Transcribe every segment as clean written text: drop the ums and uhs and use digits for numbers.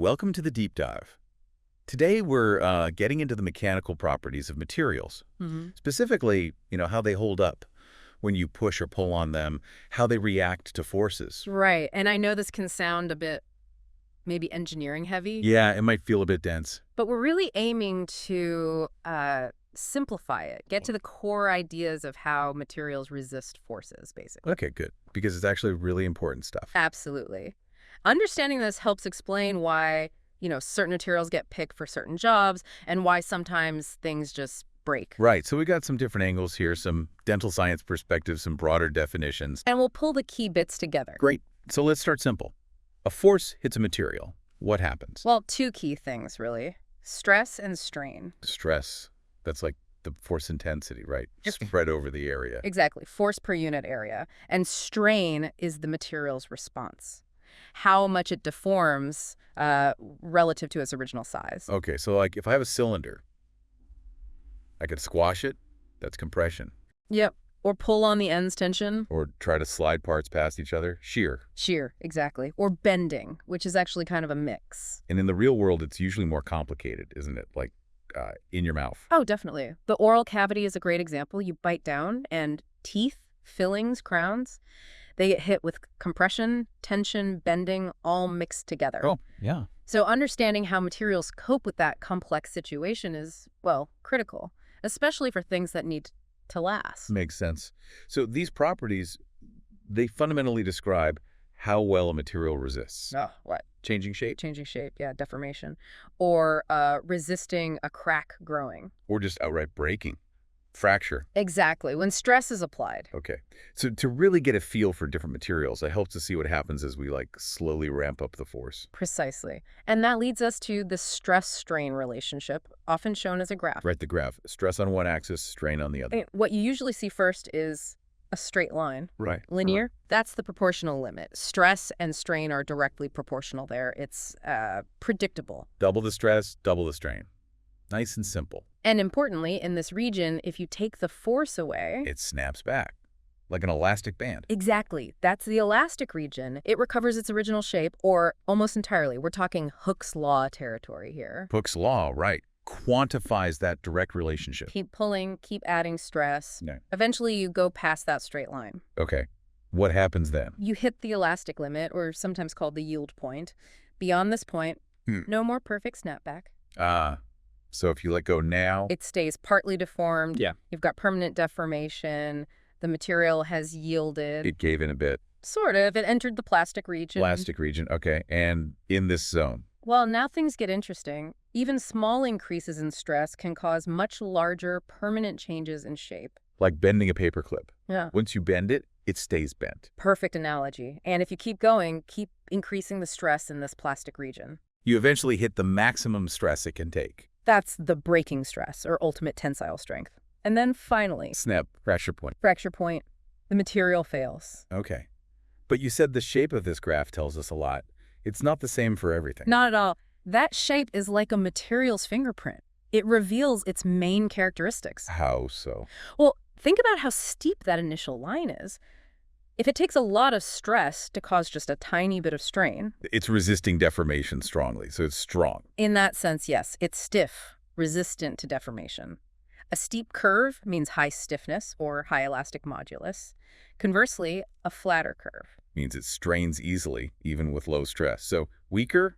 welcome to the deep dive. Today we're getting into the mechanical properties of materials. Specifically, how they hold up when you push or pull on them, how they react to forces. Right. And I know this can sound a bit maybe engineering heavy, Yeah, it might feel a bit dense. but we're really aiming to simplify it, get to the core ideas of how materials resist forces, basically. Okay, good, because it's actually really important stuff. Absolutely. Understanding this helps explain why, certain materials get picked for certain jobs and why sometimes things just break. Right, so we got some different angles here, some dental science perspectives, some broader definitions. And we'll pull the key bits together. Great, so let's start simple. A force hits a material. What happens? Well, two key things, really. Stress and strain. Stress. That's like the force intensity, right? Yep. Spread over the area. Exactly. Force per unit area. And strain is the material's response. How much it deforms relative to its original size. Okay, so like if I have a cylinder, I could squash it. That's compression. Yep. Or pull on the ends tension. Or try to slide parts past each other. Shear. Shear, exactly. Or bending, which is actually kind of a mix. And in the real world, it's usually more complicated, isn't it? Like in your mouth. Oh, definitely. The oral cavity is a great example. You bite down and teeth, fillings, crowns, they get hit with compression, tension, bending, all mixed together. Oh, yeah. So understanding how materials cope with that complex situation is, well, critical, especially for things that need to last. Makes sense. So these properties, they fundamentally describe how well a material resists. Oh, what? Changing shape? Changing shape, yeah, deformation. Or resisting a crack growing. Or just outright breaking. Fracture. Exactly, when stress is applied. Okay. So to really get a feel for different materials, it helps to see what happens as we slowly ramp up the force. Precisely. And that leads us to the stress-strain relationship, often shown as a graph. Right, the graph. Stress on one axis, strain on the other. And what you usually see first is a straight line. Right. Linear, that's the proportional limit. Stress and strain are directly proportional there. It's predictable. Double the stress, double the strain. Nice and simple. And importantly, in this region, if you take the force away... It snaps back, like an elastic band. Exactly. That's the elastic region. It recovers its original shape, or almost entirely. We're talking Hooke's law territory here. Hooke's law, right, quantifies that direct relationship. Keep pulling, keep adding stress. No. Eventually, you go past that straight line. Okay. What happens then? You hit the elastic limit, or sometimes called the yield point. Beyond this point, no more perfect snapback. So if you let go now... It stays partly deformed. Yeah. You've got permanent deformation. The material has yielded. It gave in a bit. Sort of. It entered the plastic region. Plastic region, okay. And in this zone? Well, now things get interesting. Even small increases in stress can cause much larger, permanent changes in shape. Like bending a paperclip. Yeah. Once you bend it, it stays bent. Perfect analogy. And if you keep going, keep increasing the stress in this plastic region. You eventually hit the maximum stress it can take. That's the breaking stress, or ultimate tensile strength. And then finally... Snap, fracture point. Fracture point. The material fails. Okay. But you said the shape of this graph tells us a lot. It's not the same for everything. Not at all. That shape is like a material's fingerprint. It reveals its main characteristics. How so? Well, think about how steep that initial line is. If it takes a lot of stress to cause just a tiny bit of strain... It's resisting deformation strongly, so it's strong. In that sense, yes. It's stiff, resistant to deformation. A steep curve means high stiffness or high elastic modulus. Conversely, a flatter curve means it strains easily, even with low stress. So weaker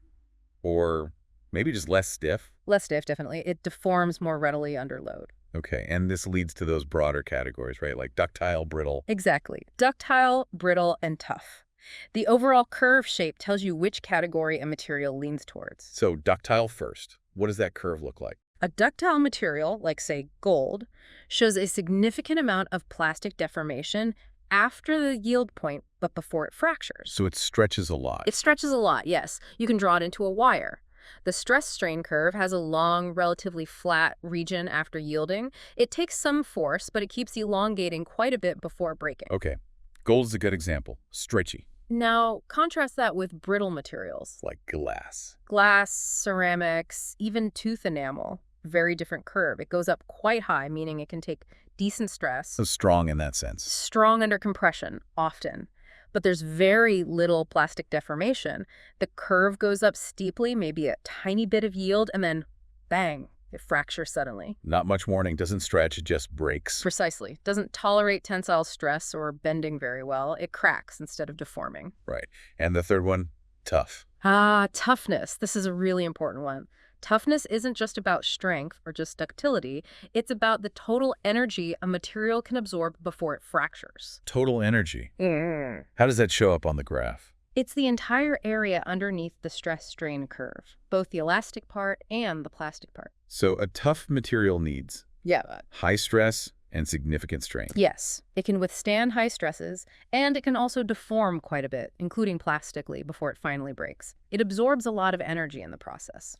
or maybe just less stiff? Less stiff, definitely. It deforms more readily under load. Okay, and this leads to those broader categories, right? Like ductile, brittle. Exactly. Ductile, brittle, and tough. The overall curve shape tells you which category a material leans towards. So ductile first. What does that curve look like? A ductile material, like say gold, shows a significant amount of plastic deformation after the yield point, but before it fractures. So it stretches a lot. It stretches a lot, yes. You can draw it into a wire. The stress-strain curve has a long, relatively flat region after yielding. It takes some force, but it keeps elongating quite a bit before breaking. Okay. Gold is a good example. Stretchy. Now, contrast that with brittle materials. Like glass. Glass, ceramics, even tooth enamel. Very different curve. It goes up quite high, meaning it can take decent stress. So strong in that sense. Strong under compression, often. but there's very little plastic deformation. The curve goes up steeply, maybe a tiny bit of yield, and then bang, it fractures suddenly. Not much warning, doesn't stretch, it just breaks. Precisely. Doesn't tolerate tensile stress or bending very well. It cracks instead of deforming. Right. And the third one, tough. Toughness. This is a really important one. Toughness isn't just about strength or just ductility. It's about the total energy a material can absorb before it fractures. Total energy. How does that show up on the graph? It's the entire area underneath the stress-strain curve, both the elastic part and the plastic part. So a tough material needs Yeah. high stress and significant strain. Yes, it can withstand high stresses, and it can also deform quite a bit, including plastically, before it finally breaks. It absorbs a lot of energy in the process.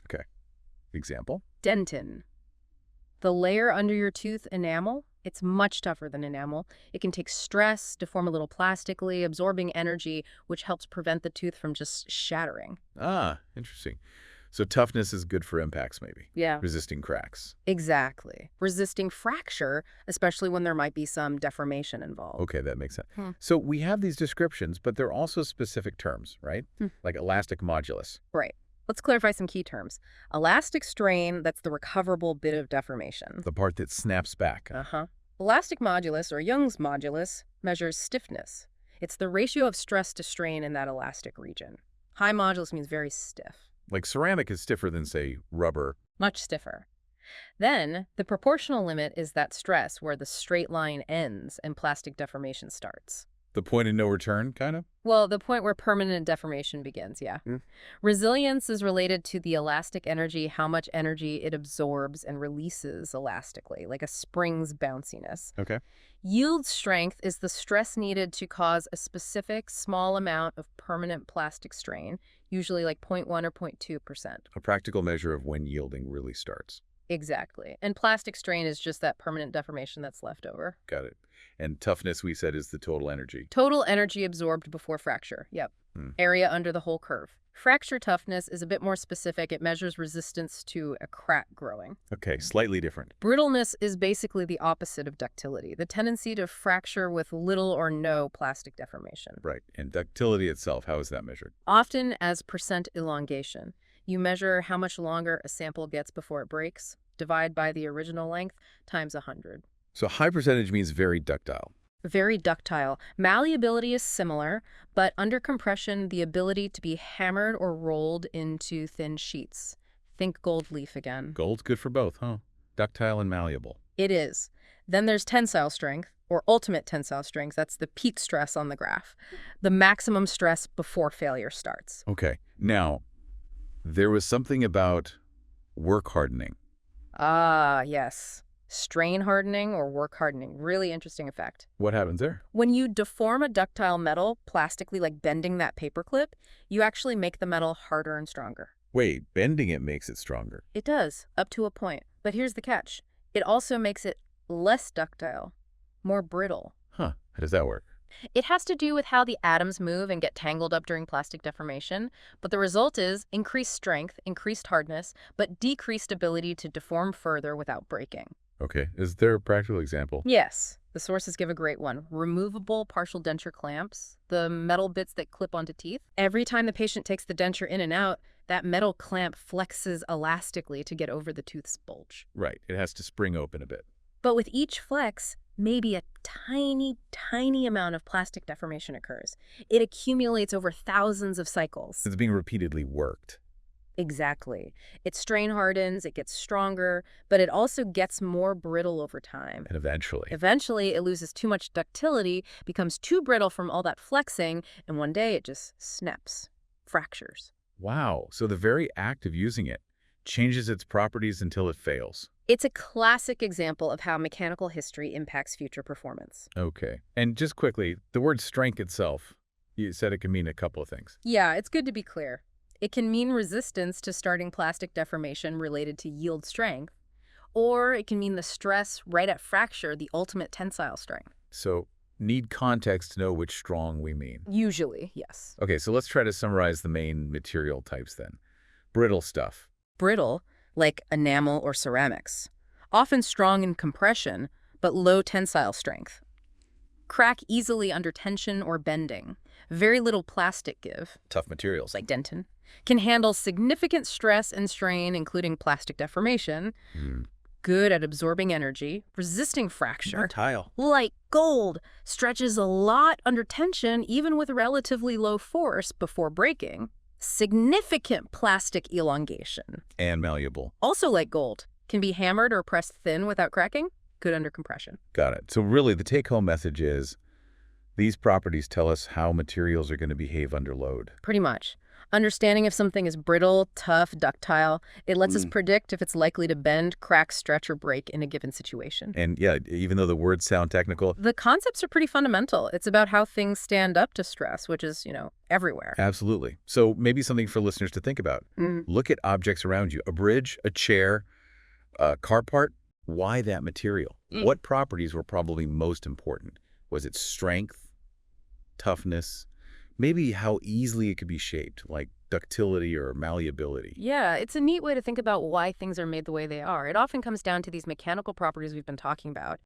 Example? Dentin. The layer under your tooth enamel, it's much tougher than enamel. It can take stress, deform a little plastically, absorbing energy, which helps prevent the tooth from just shattering. Interesting. So toughness is good for impacts, maybe. Yeah. Resisting cracks. Exactly. Resisting fracture, especially when there might be some deformation involved. Okay, that makes sense. Hmm. So we have these descriptions, but they're also specific terms, right? Hmm. Like elastic modulus. Right. Let's clarify some key terms. Elastic strain, that's the recoverable bit of deformation. The part that snaps back. Elastic modulus, or Young's modulus, measures stiffness. It's the ratio of stress to strain in that elastic region. High modulus means very stiff. Like ceramic is stiffer than, say, rubber. Much stiffer. Then, the proportional limit is that stress where the straight line ends and plastic deformation starts. The point of no return, kind of? Well, the point where permanent deformation begins, yeah. Resilience is related to the elastic energy, how much energy it absorbs and releases elastically, like a spring's bounciness. Okay. Yield strength is the stress needed to cause a specific small amount of permanent plastic strain, usually like 0.1 or 0.2%. A practical measure of when yielding really starts. Exactly. And plastic strain is just that permanent deformation that's left over. Got it. And toughness, we said, is the total energy. Total energy absorbed before fracture. Yep. Area under the whole curve. Fracture toughness is a bit more specific. It measures resistance to a crack growing. Okay, slightly different. Brittleness is basically the opposite of ductility, the tendency to fracture with little or no plastic deformation. Right. And ductility itself, how is that measured? Often as percent elongation. You measure how much longer a sample gets before it breaks, divide by the original length, times 100. So high percentage means very ductile. Very ductile. Malleability is similar, but under compression, the ability to be hammered or rolled into thin sheets. Think gold leaf again. Gold's good for both, huh? Ductile and malleable. It is. Then there's tensile strength, or ultimate tensile strength. That's the peak stress on the graph. The maximum stress before failure starts. Okay. Now, there was something about work hardening. Yes. Strain hardening or work hardening. Really interesting effect. What happens there? When you deform a ductile metal plastically, like bending that paperclip, you actually make the metal harder and stronger. Wait, bending it makes it stronger. It does, up to a point. But here's the catch. It also makes it less ductile, more brittle. Huh. How does that work? It has to do with how the atoms move and get tangled up during plastic deformation, but the result is increased strength, increased hardness, but decreased ability to deform further without breaking. Okay. Is there a practical example? Yes, the sources give a great one. Removable partial denture clamps, the metal bits that clip onto teeth. Every time the patient takes the denture in and out, that metal clamp flexes elastically to get over the tooth's bulge. Right. It has to spring open a bit. But with each flex, maybe a tiny, tiny amount of plastic deformation occurs. It accumulates over thousands of cycles. It's being repeatedly worked. Exactly. It strain hardens, it gets stronger, but it also gets more brittle over time. And eventually. Eventually, it loses too much ductility, becomes too brittle from all that flexing, and one day it just snaps, fractures. Wow. So the very act of using it changes its properties until it fails. It's a classic example of how mechanical history impacts future performance. Okay. And just quickly, the word strength itself, you said it can mean a couple of things. Yeah, it's good to be clear. It can mean resistance to starting plastic deformation related to yield strength, or it can mean the stress right at fracture, the ultimate tensile strength. So need context to know which strong we mean. Usually, yes. Okay, so let's try to summarize the main material types then. Brittle stuff. Brittle, like enamel or ceramics. Often strong in compression, but low tensile strength. Crack easily under tension or bending. very little plastic give, Tough materials. like dentin, can handle significant stress and strain, including plastic deformation, good at absorbing energy, resisting fracture. Tile. Like gold, stretches a lot under tension even with relatively low force before breaking. Significant plastic elongation. And malleable. Also like gold, can be hammered or pressed thin without cracking, good under compression. Got it. So really the take-home message is these properties tell us how materials are going to behave under load. Pretty much. Understanding if something is brittle, tough, ductile, it lets us predict if it's likely to bend, crack, stretch, or break in a given situation. And yeah, even though the words sound technical, The concepts are pretty fundamental. It's about how things stand up to stress, which is, everywhere. absolutely. So maybe something for listeners to think about. Look at objects around you. A bridge, a chair, a car part. Why that material? What properties were probably most important? Was it strength, toughness, maybe how easily it could be shaped, like ductility or malleability? Yeah, it's a neat way to think about why things are made the way they are. It often comes down to these mechanical properties we've been talking about.